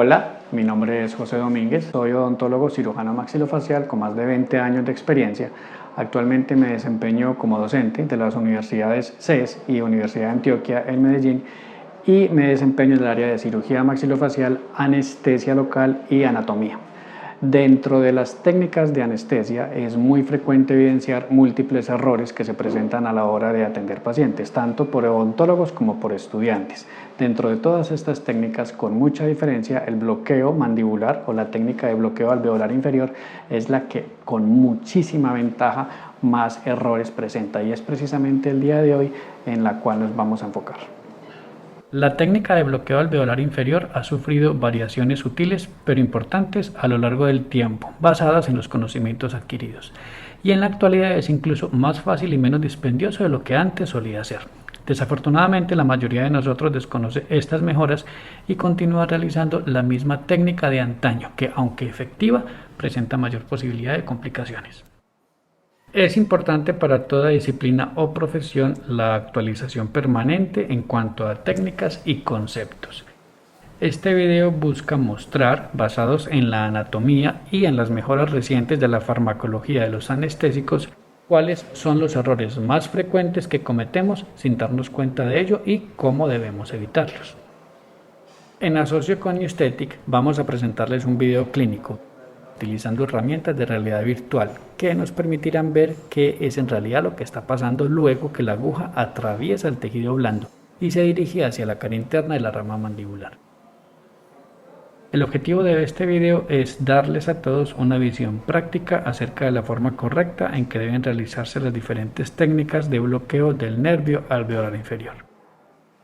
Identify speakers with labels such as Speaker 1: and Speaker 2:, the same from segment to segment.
Speaker 1: Hola, mi nombre es José Domínguez, soy odontólogo cirujano maxilofacial con más de 20 años de experiencia. Actualmente me desempeño como docente de las universidades CES y Universidad de Antioquia en Medellín y me desempeño en el área de cirugía maxilofacial, anestesia local y anatomía. Dentro de las técnicas de anestesia es muy frecuente evidenciar múltiples errores que se presentan a la hora de atender pacientes, tanto por odontólogos como por estudiantes. Dentro de todas estas técnicas, con mucha diferencia, el bloqueo mandibular o la técnica de bloqueo alveolar inferior es la que con muchísima ventaja más errores presenta y es precisamente el día de hoy en la cual nos vamos a enfocar.
Speaker 2: La técnica de bloqueo alveolar inferior ha sufrido variaciones sutiles pero importantes a lo largo del tiempo, basadas en los conocimientos adquiridos, y en la actualidad es incluso más fácil y menos dispendioso de lo que antes solía ser. Desafortunadamente, la mayoría de nosotros desconoce estas mejoras y continúa realizando la misma técnica de antaño, que aunque efectiva, presenta mayor posibilidad de complicaciones. Es importante para toda disciplina o profesión la actualización permanente en cuanto a técnicas y conceptos. Este video busca mostrar, basados en la anatomía y en las mejoras recientes de la farmacología de los anestésicos, cuáles son los errores más frecuentes que cometemos sin darnos cuenta de ello y cómo debemos evitarlos. En asocio con Newstetic vamos a presentarles un video clínico utilizando herramientas de realidad virtual que nos permitirán ver qué es en realidad lo que está pasando luego que la aguja atraviesa el tejido blando y se dirige hacia la cara interna de la rama mandibular. El objetivo de este video es darles a todos una visión práctica acerca de la forma correcta en que deben realizarse las diferentes técnicas de bloqueo del nervio alveolar inferior.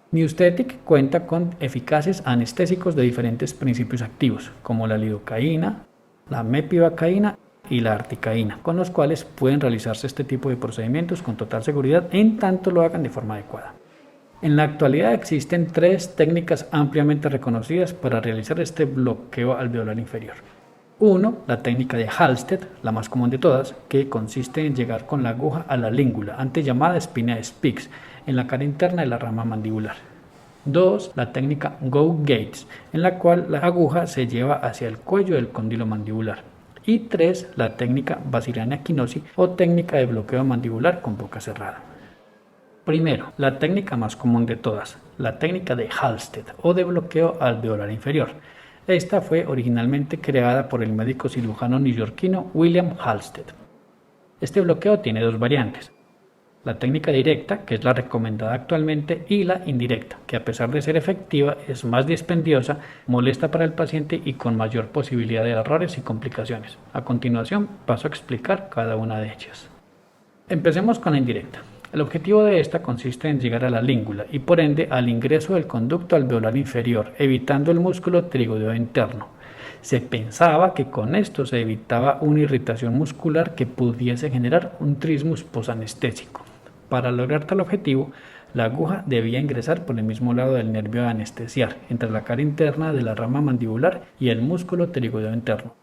Speaker 2: Newstetic cuenta con eficaces anestésicos de diferentes principios activos, como la lidocaína, la mepivacaína y la articaína, con los cuales pueden realizarse este tipo de procedimientos con total seguridad en tanto lo hagan de forma adecuada. En la actualidad existen 3 técnicas ampliamente reconocidas para realizar este bloqueo alveolar inferior. 1. La técnica de Halsted, la más común de todas, que consiste en llegar con la aguja a la língula, antes llamada espina de Spix, en la cara interna de la rama mandibular. 2. La técnica Go Gates, en la cual la aguja se lleva hacia el cuello del cóndilo mandibular. Y 3. La técnica Basiliana Equinosi o técnica de bloqueo mandibular con boca cerrada. Primero, la técnica más común de todas, la técnica de Halsted o de bloqueo alveolar inferior. Esta fue originalmente creada por el médico cirujano neoyorquino William Halsted. Este bloqueo tiene 2 variantes. La técnica directa, que es la recomendada actualmente, y la indirecta, que a pesar de ser efectiva es más dispendiosa, molesta para el paciente y con mayor posibilidad de errores y complicaciones. A continuación paso a explicar cada una de ellas. Empecemos con la indirecta. El objetivo de esta consiste en llegar a la língula y por ende al ingreso del conducto alveolar inferior, evitando el músculo trigoideo interno. Se pensaba que con esto se evitaba una irritación muscular que pudiese generar un trismus posanestésico. Para lograr tal objetivo, la aguja debía ingresar por el mismo lado del nervio de anestesiar, entre la cara interna de la rama mandibular y el músculo pterigoideo interno.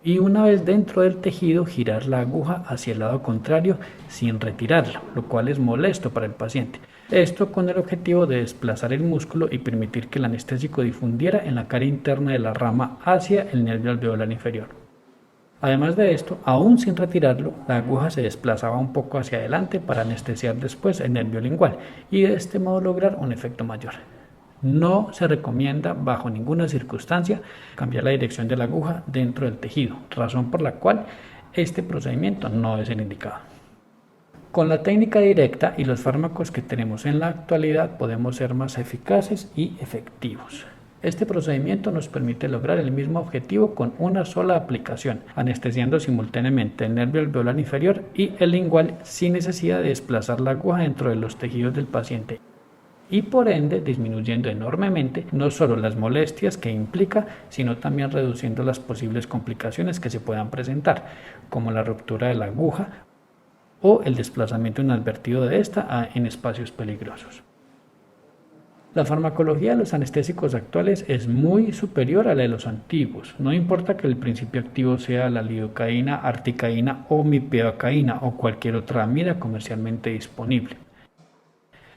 Speaker 2: Y una vez dentro del tejido, girar la aguja hacia el lado contrario sin retirarla, lo cual es molesto para el paciente. Esto con el objetivo de desplazar el músculo y permitir que el anestésico difundiera en la cara interna de la rama hacia el nervio alveolar inferior. Además de esto, aún sin retirarlo, la aguja se desplazaba un poco hacia adelante para anestesiar después el nervio lingual y de este modo lograr un efecto mayor. No se recomienda bajo ninguna circunstancia cambiar la dirección de la aguja dentro del tejido, razón por la cual este procedimiento no es el indicado. Con la técnica directa y los fármacos que tenemos en la actualidad podemos ser más eficaces y efectivos. Este procedimiento nos permite lograr el mismo objetivo con una sola aplicación, anestesiando simultáneamente el nervio alveolar inferior y el lingual sin necesidad de desplazar la aguja dentro de los tejidos del paciente y por ende disminuyendo enormemente no solo las molestias que implica, sino también reduciendo las posibles complicaciones que se puedan presentar, como la ruptura de la aguja o el desplazamiento inadvertido de esta en espacios peligrosos. La farmacología de los anestésicos actuales es muy superior a la de los antiguos. No importa que el principio activo sea la lidocaína, articaína o mepivacaína o cualquier otra amida comercialmente disponible.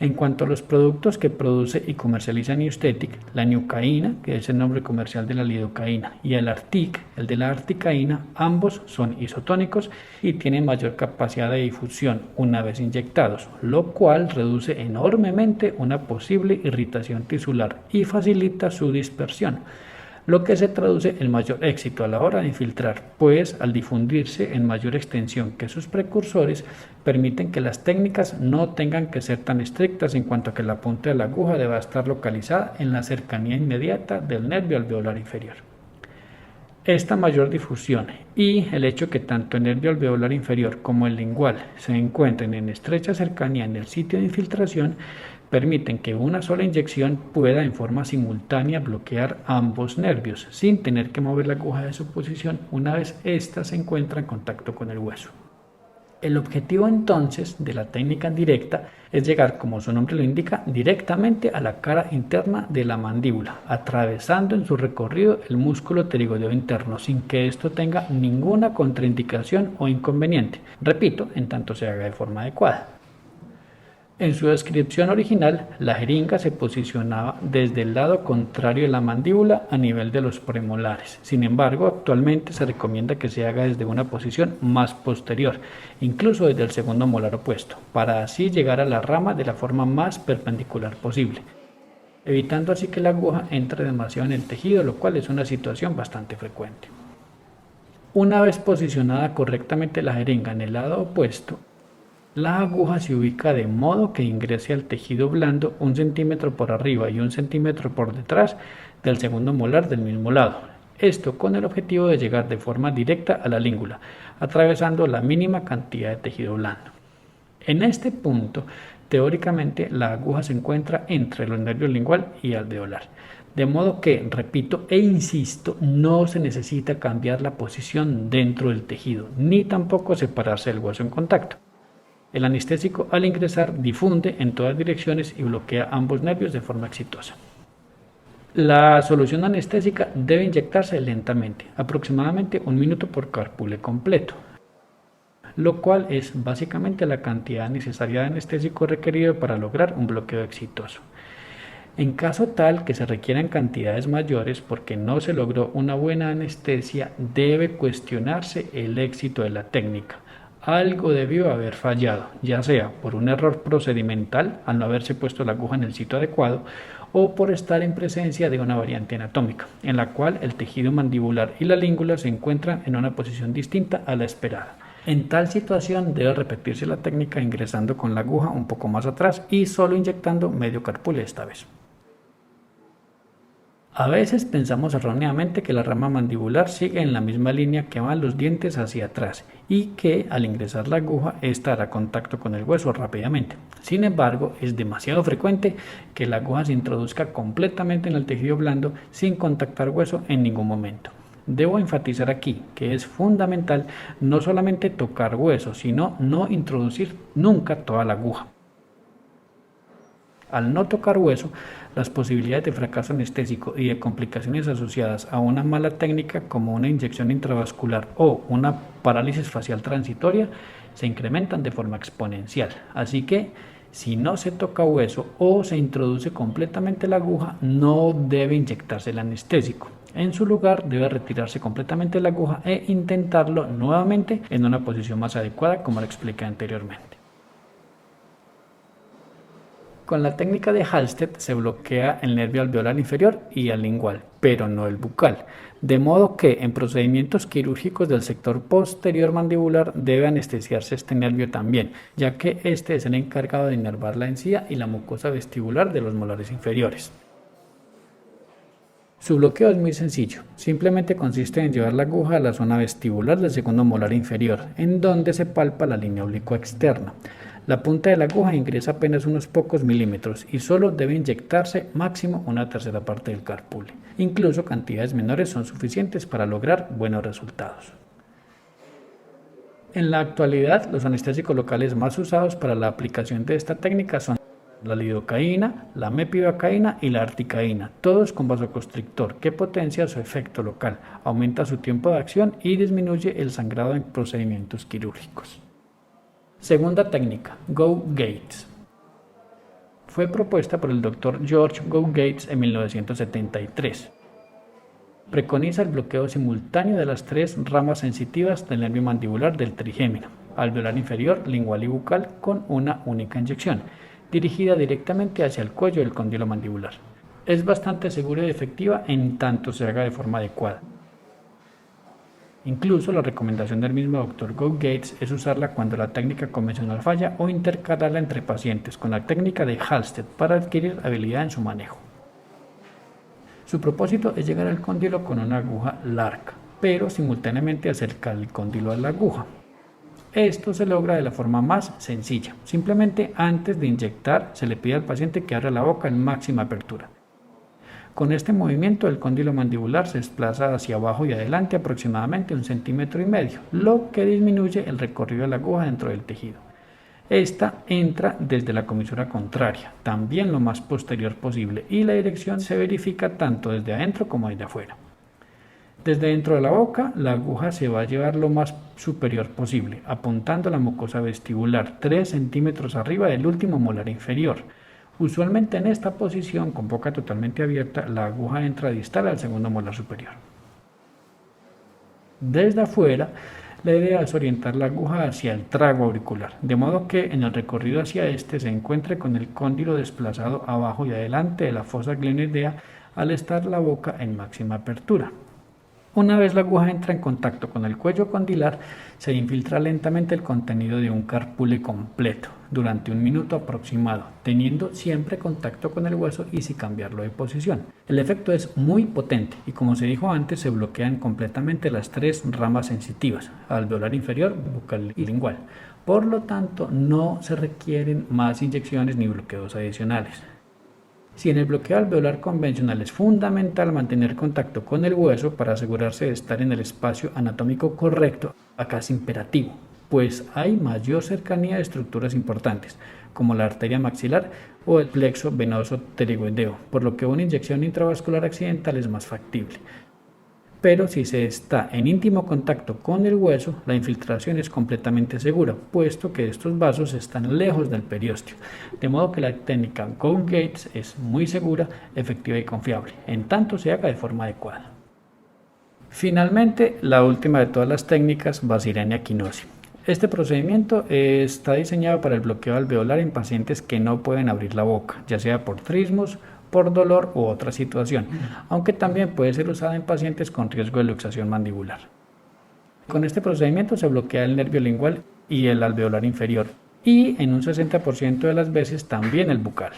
Speaker 2: En cuanto a los productos que produce y comercializa Newstetic, la Nucaína, que es el nombre comercial de la lidocaína, y el Arctic, el de la articaína, ambos son isotónicos y tienen mayor capacidad de difusión una vez inyectados, lo cual reduce enormemente una posible irritación tisular y facilita su dispersión, lo que se traduce en mayor éxito a la hora de infiltrar, pues al difundirse en mayor extensión que sus precursores, permiten que las técnicas no tengan que ser tan estrictas en cuanto a que la punta de la aguja deba estar localizada en la cercanía inmediata del nervio alveolar inferior. Esta mayor difusión y el hecho que tanto el nervio alveolar inferior como el lingual se encuentren en estrecha cercanía en el sitio de infiltración permiten que una sola inyección pueda en forma simultánea bloquear ambos nervios sin tener que mover la aguja de su posición una vez ésta se encuentra en contacto con el hueso. El objetivo entonces de la técnica directa es llegar, como su nombre lo indica, directamente a la cara interna de la mandíbula, atravesando en su recorrido el músculo pterigodeo interno sin que esto tenga ninguna contraindicación o inconveniente. Repito, en tanto se haga de forma adecuada. En su descripción original, la jeringa se posicionaba desde el lado contrario de la mandíbula a nivel de los premolares. Sin embargo, actualmente se recomienda que se haga desde una posición más posterior, incluso desde el segundo molar opuesto, para así llegar a la rama de la forma más perpendicular posible, evitando así que la aguja entre demasiado en el tejido, lo cual es una situación bastante frecuente. Una vez posicionada correctamente la jeringa en el lado opuesto, la aguja se ubica de modo que ingrese al tejido blando 1 centímetro por arriba y 1 centímetro por detrás del segundo molar del mismo lado. Esto con el objetivo de llegar de forma directa a la língula, atravesando la mínima cantidad de tejido blando. En este punto, teóricamente, la aguja se encuentra entre los nervios lingual y alveolar. De modo que, repito e insisto, no se necesita cambiar la posición dentro del tejido, ni tampoco separarse del hueso en contacto. El anestésico al ingresar difunde en todas direcciones y bloquea ambos nervios de forma exitosa. La solución anestésica debe inyectarse lentamente, aproximadamente 1 minuto por carpule completo, lo cual es básicamente la cantidad necesaria de anestésico requerido para lograr un bloqueo exitoso. En caso tal que se requieran cantidades mayores porque no se logró una buena anestesia, debe cuestionarse el éxito de la técnica. Algo debió haber fallado, ya sea por un error procedimental al no haberse puesto la aguja en el sitio adecuado o por estar en presencia de una variante anatómica, en la cual el tejido mandibular y la língula se encuentran en una posición distinta a la esperada. En tal situación debe repetirse la técnica ingresando con la aguja un poco más atrás y solo inyectando medio carpule esta vez. A veces pensamos erróneamente que la rama mandibular sigue en la misma línea que van los dientes hacia atrás y que al ingresar la aguja esta hará contacto con el hueso rápidamente. Sin embargo, es demasiado frecuente que la aguja se introduzca completamente en el tejido blando sin contactar hueso en ningún momento. Debo enfatizar aquí que es fundamental no solamente tocar hueso, sino no introducir nunca toda la aguja. Al no tocar hueso, las posibilidades de fracaso anestésico y de complicaciones asociadas a una mala técnica como una inyección intravascular o una parálisis facial transitoria se incrementan de forma exponencial. Así que, si no se toca hueso o se introduce completamente la aguja, no debe inyectarse el anestésico. En su lugar, debe retirarse completamente la aguja e intentarlo nuevamente en una posición más adecuada, como lo expliqué anteriormente. Con la técnica de Halsted se bloquea el nervio alveolar inferior y el lingual, pero no el bucal, de modo que en procedimientos quirúrgicos del sector posterior mandibular debe anestesiarse este nervio también, ya que este es el encargado de inervar la encía y la mucosa vestibular de los molares inferiores. Su bloqueo es muy sencillo, simplemente consiste en llevar la aguja a la zona vestibular del segundo molar inferior, en donde se palpa la línea oblicua externa. La punta de la aguja ingresa apenas unos pocos milímetros y solo debe inyectarse máximo 1/3 parte del carpule. Incluso cantidades menores son suficientes para lograr buenos resultados. En la actualidad, los anestésicos locales más usados para la aplicación de esta técnica son la lidocaína, la mepivacaína y la articaína, todos con vasoconstrictor que potencia su efecto local, aumenta su tiempo de acción y disminuye el sangrado en procedimientos quirúrgicos. Segunda técnica, Go Gates. Fue propuesta por el Dr. George Gates en 1973. Preconiza el bloqueo simultáneo de las tres ramas sensitivas del nervio mandibular del trigémino, alveolar inferior, lingual y bucal, con una única inyección, dirigida directamente hacia el cuello del cóndilo mandibular. Es bastante segura y efectiva en tanto se haga de forma adecuada. Incluso la recomendación del mismo Dr. Gates es usarla cuando la técnica convencional falla o intercalarla entre pacientes con la técnica de Halsted para adquirir habilidad en su manejo. Su propósito es llegar al cóndilo con una aguja larga, pero simultáneamente acercar el cóndilo a la aguja. Esto se logra de la forma más sencilla. Simplemente antes de inyectar se le pide al paciente que abra la boca en máxima apertura. Con este movimiento el cóndilo mandibular se desplaza hacia abajo y adelante aproximadamente 1,5 centímetros, lo que disminuye el recorrido de la aguja dentro del tejido. Esta entra desde la comisura contraria, también lo más posterior posible, y la dirección se verifica tanto desde adentro como desde afuera. Desde dentro de la boca, la aguja se va a llevar lo más superior posible, apuntando a la mucosa vestibular 3 centímetros arriba del último molar inferior. Usualmente en esta posición, con boca totalmente abierta, la aguja entra distal al segundo molar superior. Desde afuera, la idea es orientar la aguja hacia el trago auricular, de modo que en el recorrido hacia este se encuentre con el cóndilo desplazado abajo y adelante de la fosa glenoidea al estar la boca en máxima apertura. Una vez la aguja entra en contacto con el cuello condilar, se infiltra lentamente el contenido de un carpule completo durante 1 minuto aproximado, teniendo siempre contacto con el hueso y sin cambiarlo de posición. El efecto es muy potente y, como se dijo antes, se bloquean completamente las tres ramas sensitivas, alveolar inferior, bucal y lingual. Por lo tanto, no se requieren más inyecciones ni bloqueos adicionales. Si en el bloqueo alveolar convencional es fundamental mantener contacto con el hueso para asegurarse de estar en el espacio anatómico correcto, acá es imperativo, pues hay mayor cercanía de estructuras importantes, como la arteria maxilar o el plexo venoso pterigoideo, por lo que una inyección intravascular accidental es más factible. Pero si se está en íntimo contacto con el hueso, la infiltración es completamente segura, puesto que estos vasos están lejos del periósteo, de modo que la técnica Gates es muy segura, efectiva y confiable, en tanto se haga de forma adecuada. Finalmente, la última de todas las técnicas, Basirenia equinosi. Este procedimiento está diseñado para el bloqueo alveolar en pacientes que no pueden abrir la boca, ya sea por trismos, por dolor u otra situación, aunque también puede ser usada en pacientes con riesgo de luxación mandibular. Con este procedimiento se bloquea el nervio lingual y el alveolar inferior, y en un 60% de las veces también el bucal.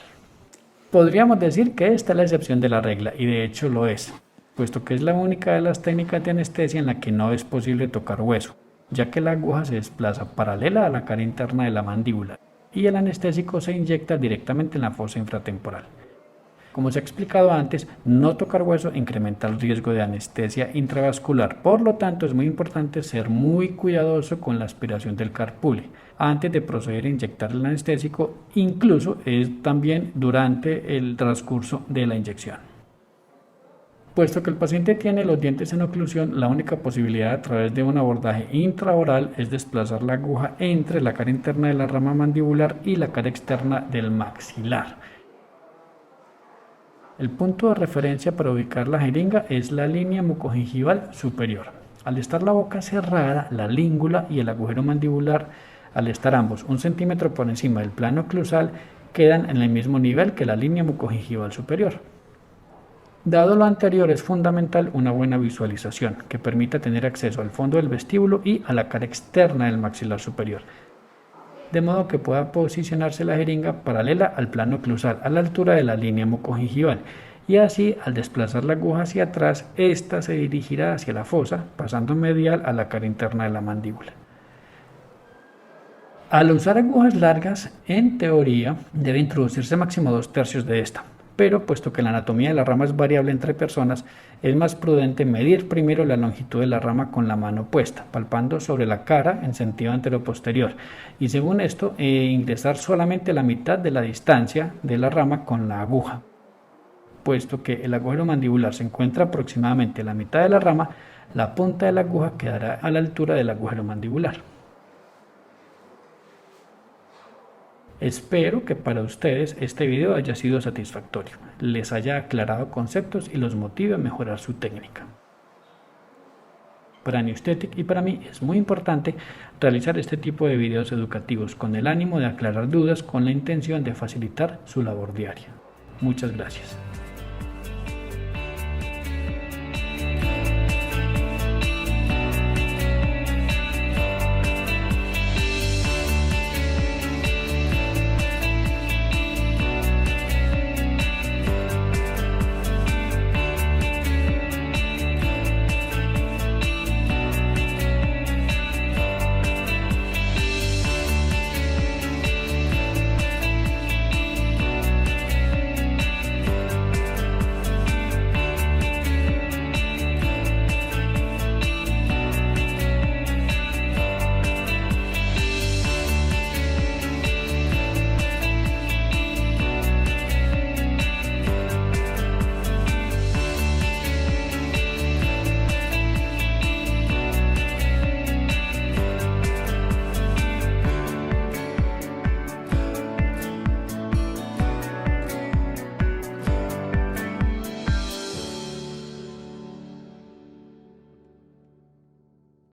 Speaker 2: Podríamos decir que esta es la excepción de la regla, y de hecho lo es, puesto que es la única de las técnicas de anestesia en la que no es posible tocar hueso, ya que la aguja se desplaza paralela a la cara interna de la mandíbula, y el anestésico se inyecta directamente en la fosa infratemporal. Como se ha explicado antes, no tocar hueso incrementa el riesgo de anestesia intravascular, por lo tanto es muy importante ser muy cuidadoso con la aspiración del carpule antes de proceder a inyectar el anestésico, incluso también durante el transcurso de la inyección. Puesto que el paciente tiene los dientes en oclusión, la única posibilidad a través de un abordaje intraoral es desplazar la aguja entre la cara interna de la rama mandibular y la cara externa del maxilar. El punto de referencia para ubicar la jeringa es la línea mucogingival superior. Al estar la boca cerrada, la língula y el agujero mandibular, al estar ambos 1 centímetro por encima del plano oclusal, quedan en el mismo nivel que la línea mucogingival superior. Dado lo anterior, es fundamental una buena visualización que permita tener acceso al fondo del vestíbulo y a la cara externa del maxilar superior, de modo que pueda posicionarse la jeringa paralela al plano oclusal a la altura de la línea mucogingival, y así al desplazar la aguja hacia atrás, ésta se dirigirá hacia la fosa, pasando medial a la cara interna de la mandíbula. Al usar agujas largas, en teoría, debe introducirse máximo 2/3 de esta, pero puesto que la anatomía de la rama es variable entre personas, es más prudente medir primero la longitud de la rama con la mano puesta, palpando sobre la cara en sentido anteroposterior, y según esto, ingresar solamente la mitad de la distancia de la rama con la aguja. Puesto que el agujero mandibular se encuentra aproximadamente a la mitad de la rama, la punta de la aguja quedará a la altura del agujero mandibular. Espero que para ustedes este video haya sido satisfactorio, les haya aclarado conceptos y los motive a mejorar su técnica. Para Newstetic y para mí es muy importante realizar este tipo de videos educativos con el ánimo de aclarar dudas con la intención de facilitar su labor diaria. Muchas gracias.